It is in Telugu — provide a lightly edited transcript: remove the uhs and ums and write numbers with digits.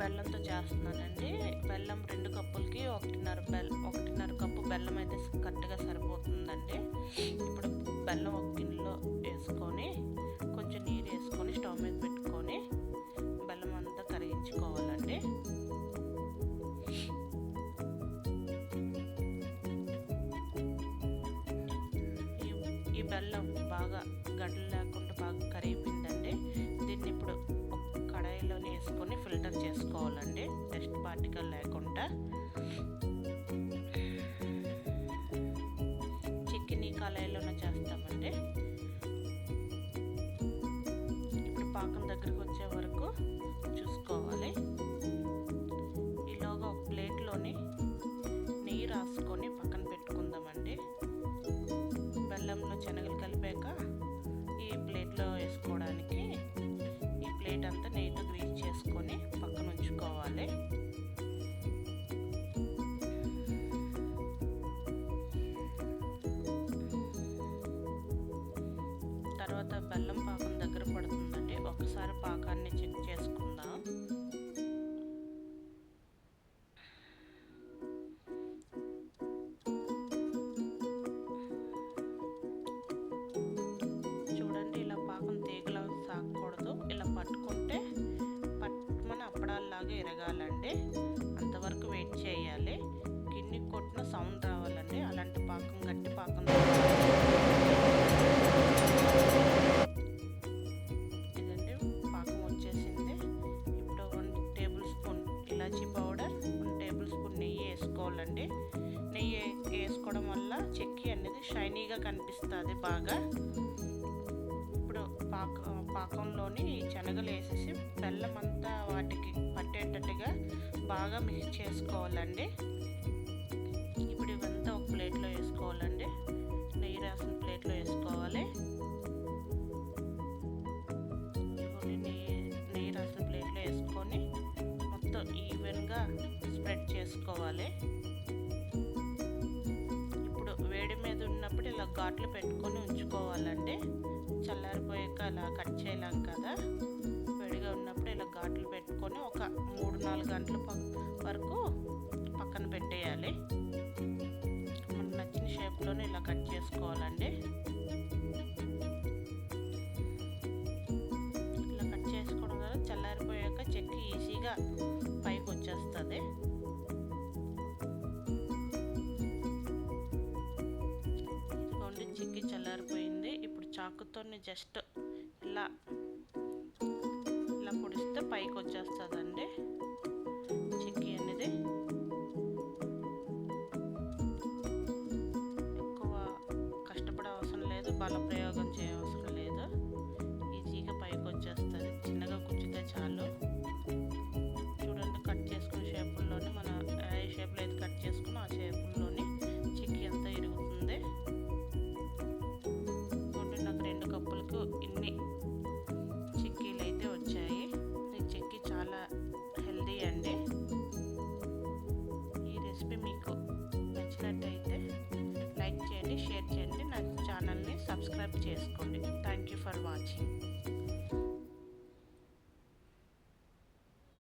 బెల్లంతో చేస్తున్నానండి. బెల్లం 2 కప్పులకి 1.5 కప్పు బెల్లం అయితే కరెక్ట్గా సరిపోతుందండి. ఇప్పుడు బెల్లం ఒక గిన్నెలో వేసుకొని కొంచెం నీరు వేసుకొని స్టవ్ మీద పెట్టుకొని బెల్లం అంతా కరిగించుకోవాలండి. ఈ బెల్లం బాగా గడ్డలు లేకుండా బాగా కరిగిపోయిందండి. దీన్ని ఇప్పుడు కడాయిలోనే వేసుకొని ఫిల్టర్ చేసుకోవాలండి, డస్ట్ పార్టికల్ లేకుండా. చికెన్ కడాయిలోనే చేస్తామండి. ఇప్పుడు పాకం దగ్గరికి వచ్చే వరకు చూసుకోవాలి. ఈలోగా ఒక ప్లేట్లోని నెయ్యి రాసుకొని పక్కన పెట్టుకుందామండి. బెల్లంలో శనగలు కలిపాక ఈ ప్లేట్లో వేసుకోవడానికి ఈ ప్లేట్ అంతా నెయ్యితో గ్రీస్ చేసుకొని పక్కన ఉంచుకోవాలి. తర్వాత బెల్లం పాకం దగ్గర పడుతుందండి. ఒకసారి పాకాన్ని చెక్ చేసుకుందాం. చూడండి, ఇలా పాకం తీగలా సాగకూడదు. ఇలా పట్టుకుంటే పట్టుమని అప్పడాల్లాగా ఎరగాలండి. అంతవరకు వెయిట్ చేయాలి. గిన్నె కొట్టిన సౌండ్ రావాలండి. అలాంటి పాకం, గట్టి పాకం. ఇదండి పాకం వచ్చేసింది. ఇప్పుడు 1 టేబుల్ స్పూన్ ఇలాచీ పౌడర్, 1 టేబుల్ స్పూన్ నెయ్యి వేసుకోవాలండి. నెయ్యి వేసుకోవడం వల్ల చెక్కి అనేది షైనీగా కనిపిస్తుంది బాగా. ఇప్పుడు పాకంలోని శనగలు వేసేసి బెల్లం అంతా వాటికి పట్టేటట్టుగా బాగా మిక్స్ చేసుకోవాలండి. ఇప్పుడు ఇవంతా ఒక ప్లేట్లో వేసుకోవాలండి. నెయ్యి రాసిన ప్లేట్లో వేసుకోవాలి. ఇవన్నీ నెయ్యి రాసిన ప్లేట్లో వేసుకొని మొత్తం ఈవెన్గా స్ప్రెడ్ చేసుకోవాలి. ఇప్పుడు వేడి మీద ఉన్నప్పుడు ఇలా ఘాట్లు పెట్టుకొని ఉంచుకోవాలండి. చల్లారిపోయాక అలా కట్ చేయలేం కదా. వేడిగా ఉన్నప్పుడు ఇలా ఘాట్లు పెట్టుకొని ఒక 3-4 గంటల వరకు పక్కన పెట్టేయాలి. మనకు నచ్చిన షేప్లోనే ఇలా కట్ చేసుకోవాలండి. ఇలా కట్ చేసుకోవడం వల్ల చల్లారిపోయాక చెక్కి ఈజీగా పైకి వచ్చేస్తుంది. ఇదిగోండి, చెక్కి చల్లారిపోయింది. ఇప్పుడు చాకుతో జస్ట్ ఇలా పొడిస్తే పైకి వచ్చేస్తుందండి చెక్కి అనేది. ఎక్కువ కష్టపడే అవసరం లేదు, బల ప్రయోగం చేయవసరం లేదు. ఈజీగా పైకి వచ్చేస్తుంది. చిన్నగా గుచ్చితే చాలు. చూడండి, కట్ చేసుకునే షేపుల్లోనే మనం ఏ షేప్లో అయితే కట్ చేసుకుని ఆ షేపుల్లోని చెక్కి అంతా ఇరుగుతుంది. నాకు 2 కప్పులకు ఇన్ని చిక్కీలు అయితే వచ్చాయి. ఈ చిక్కీ చాలా హెల్దీ అండి. ఈ రెసిపీ మీకు నచ్చినట్టయితే లైక్ చేయండి, షేర్ చేయండి, నా ఛానల్ని సబ్స్క్రైబ్ చేసుకోండి. Thank you for watching.